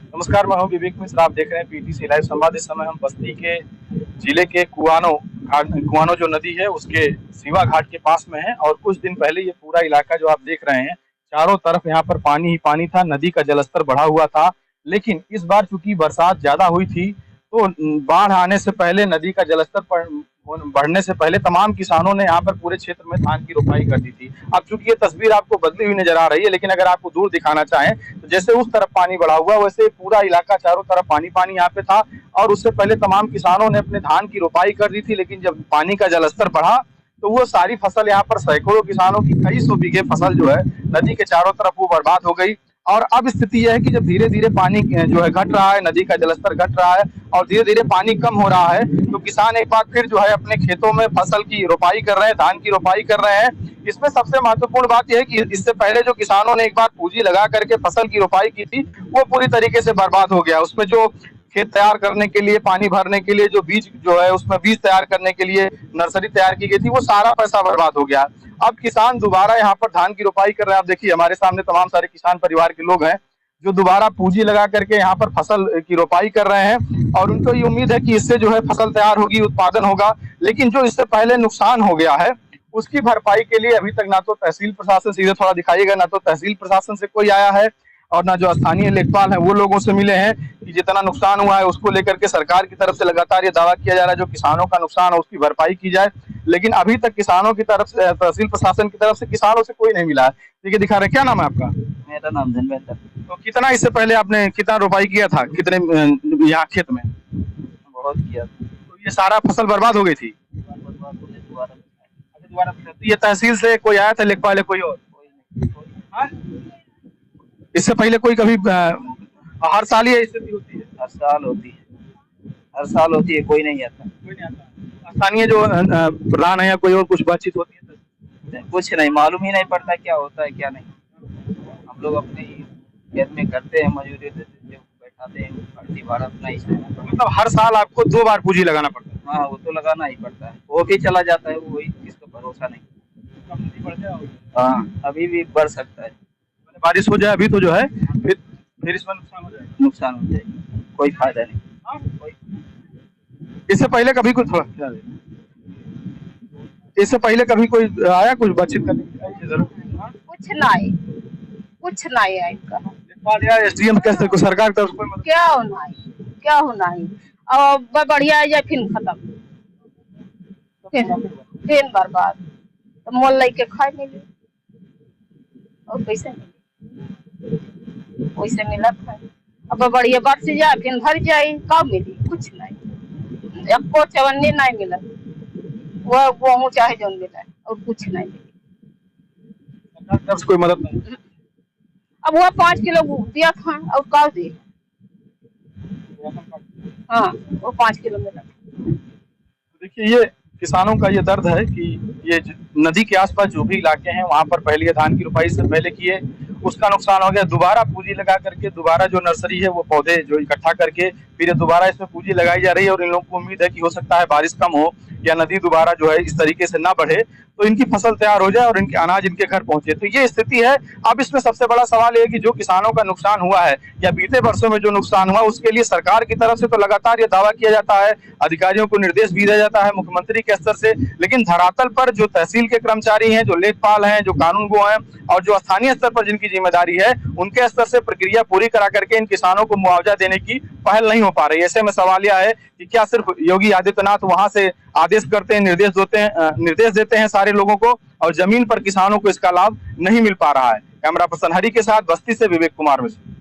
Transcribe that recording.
नमस्कार, मैं हूं विवेक मिश्र। आप देख रहे हैं पीटीसी लाइव संवाद। इस समय हम बस्ती के जिले के कुआनो जो नदी है उसके शिवा घाट के पास में है। और कुछ दिन पहले ये पूरा इलाका जो आप देख रहे हैं, चारों तरफ यहाँ पर पानी ही पानी था। नदी का जलस्तर बढ़ा हुआ था, लेकिन इस बार चूंकि बरसात ज्यादा हुई थी तो बाढ़ आने से पहले, नदी का जलस्तर बढ़ने से पहले तमाम किसानों ने यहाँ पर पूरे क्षेत्र में धान की रोपाई कर दी थी। अब चूंकि ये तस्वीर आपको बदली हुई नजर आ रही है, लेकिन अगर आपको दूर दिखाना चाहें तो जैसे उस तरफ पानी बढ़ा हुआ, वैसे पूरा इलाका चारों तरफ पानी पानी यहाँ पे था। और उससे पहले तमाम किसानों ने अपने धान की रोपाई कर दी थी, लेकिन जब पानी का जलस्तर बढ़ा तो वो सारी फसल, यहाँ पर सैकड़ों किसानों की कई सौ बीघे फसल जो है नदी के चारों तरफ वो बर्बाद हो गई। और अब स्थिति यह है कि जब धीरे धीरे पानी जो है घट रहा है, नदी का जलस्तर घट रहा है और धीरे धीरे पानी कम हो रहा है, तो किसान एक बार फिर जो है अपने खेतों में फसल की रोपाई कर रहे हैं, धान की रोपाई कर रहे हैं। इसमें सबसे महत्वपूर्ण बात यह है कि इससे पहले जो किसानों ने एक बार पूंजी लगा करके फसल की रोपाई की थी, वो पूरी तरीके से बर्बाद हो गया। उसमें जो खेत तैयार करने के लिए, पानी भरने के लिए जो बीज जो है, उसमें बीज तैयार करने के लिए नर्सरी तैयार की गई थी, वो सारा पैसा बर्बाद हो गया। अब किसान दोबारा यहाँ पर धान की रोपाई कर रहे हैं। आप देखिए, हमारे सामने तमाम सारे किसान परिवार के लोग हैं जो दोबारा पूंजी लगा करके यहाँ पर फसल की रोपाई कर रहे हैं। और उनको ये उम्मीद है कि इससे जो है फसल तैयार होगी, उत्पादन होगा। लेकिन जो इससे पहले नुकसान हो गया है, उसकी भरपाई के लिए अभी तक ना तो तहसील प्रशासन, सीधे थोड़ा दिखाइएगा, ना तो तहसील प्रशासन से कोई आया है और ना जो स्थानीय लेखपाल है वो लोगों से मिले हैं कि जितना नुकसान हुआ है उसको लेकर के सरकार की तरफ से लगातार ये दावा किया जा रहा है जो किसानों का नुकसान है उसकी भरपाई की जाए। लेकिन अभी तक किसानों की तरफ से, तहसील प्रशासन की तरफ से किसानों से कोई नहीं मिला है। देखिए, दिखा रहे, क्या नाम है आपका? मेरा नाम धनवेंद्र। तो कितना इससे पहले आपने कितना रोपाई किया था, कितने यहाँ खेत में? बहुत किया। तो ये सारा फसल बर्बाद हो गई थी। दोबारा ये तहसील से कोई आया था, लेखपाल, कोई और? हाँ? इससे पहले कोई कभी हर साल ये स्थिति होती है? हर साल होती है, हर साल होती है, कोई नहीं आता। कोई नहीं आता। स्थानीय जो प्रधान है या कोई और कुछ बातचीत होती है? कुछ नहीं, मालूम ही नहीं पड़ता क्या होता है क्या नहीं। हम लोग अपने खेत में करते हैं, मजदूरी देते हैं, बैठाते हैं, पार्टी भाड़ा अपना ही। मतलब हर साल आपको 2 बार पूंजी लगाना पड़ता है? हाँ, वो तो लगाना ही पड़ता है। वो भी चला जाता है, वही किसका भरोसा नहीं। हाँ, अभी भी बढ़ सकता है। बारिश हो जाए अभी तो जो है फिर इसमें नुकसान हो जाएगा। नुकसान हो जाएगा, कोई फायदा नहीं। इससे पहले कभी कुछ इससे पहले कभी कोई आया कुछ बातचीत करने की जरूरत? कुछ नहीं है इनका। एसडीएम कैसे को सरकार की तरफ से कोई मदद? क्या होना है अब बढ़िया है फिर खत्म, फिर बर्बाद। तो मोल लेके खाए मिले और पैसे मिले, वैसे मिला खाए। अब बढ़िया बात से जाए फिर भर जाए, कब मिली? कुछ नहीं, अब को चवन्नी नहीं मिला, वो गेहूँ चाहे जो मिला और कुछ नहीं मिली। सरकार की तरफ से कोई मदद नहीं? अब वो 5 किलो दिया था और का दिए? हाँ, वो 5 किलो मिला। देखिए, ये किसानों का ये दर्द है कि ये नदी के आसपास जो भी इलाके हैं वहां पर पहले धान की रोपाई से पहले किए, उसका नुकसान हो गया। दोबारा पूंजी लगा करके दोबारा जो नर्सरी है वो पौधे जो इकट्ठा करके फिर दोबारा इसमें पूंजी लगाई जा रही है। और इन लोगों को उम्मीद है कि हो सकता है बारिश कम हो या नदी दोबारा जो है इस तरीके से ना बढ़े तो इनकी फसल तैयार हो जाए और इनके अनाज इनके घर पहुंचे। तो ये स्थिति है। अब इसमें सबसे बड़ा सवाल ये है कि जो किसानों का नुकसान हुआ है या बीते वर्षों में जो नुकसान हुआ, उसके लिए सरकार की तरफ से तो लगातार ये दावा किया जाता है, अधिकारियों को निर्देश भी दिया जाता है मुख्यमंत्री के स्तर से, लेकिन धरातल पर जो तहसील के कर्मचारी हैं, जो लेखपाल हैं, जो कानूनगो हैं और जो स्थानीय स्तर पर जिनकी जिम्मेदारी है, उनके स्तर से प्रक्रिया पूरी करा करके इन किसानों को मुआवजा देने की पहल नहीं हो पा रही है। ऐसे में सवाल यह है कि क्या सिर्फ योगी आदित्यनाथ वहां से आदेश करते हैं, निर्देश देते हैं सारे लोगों को और जमीन पर किसानों को इसका लाभ नहीं मिल पा रहा है। कैमरा पर्सन हरि के साथ बस्ती से विवेक कुमार मिश्र।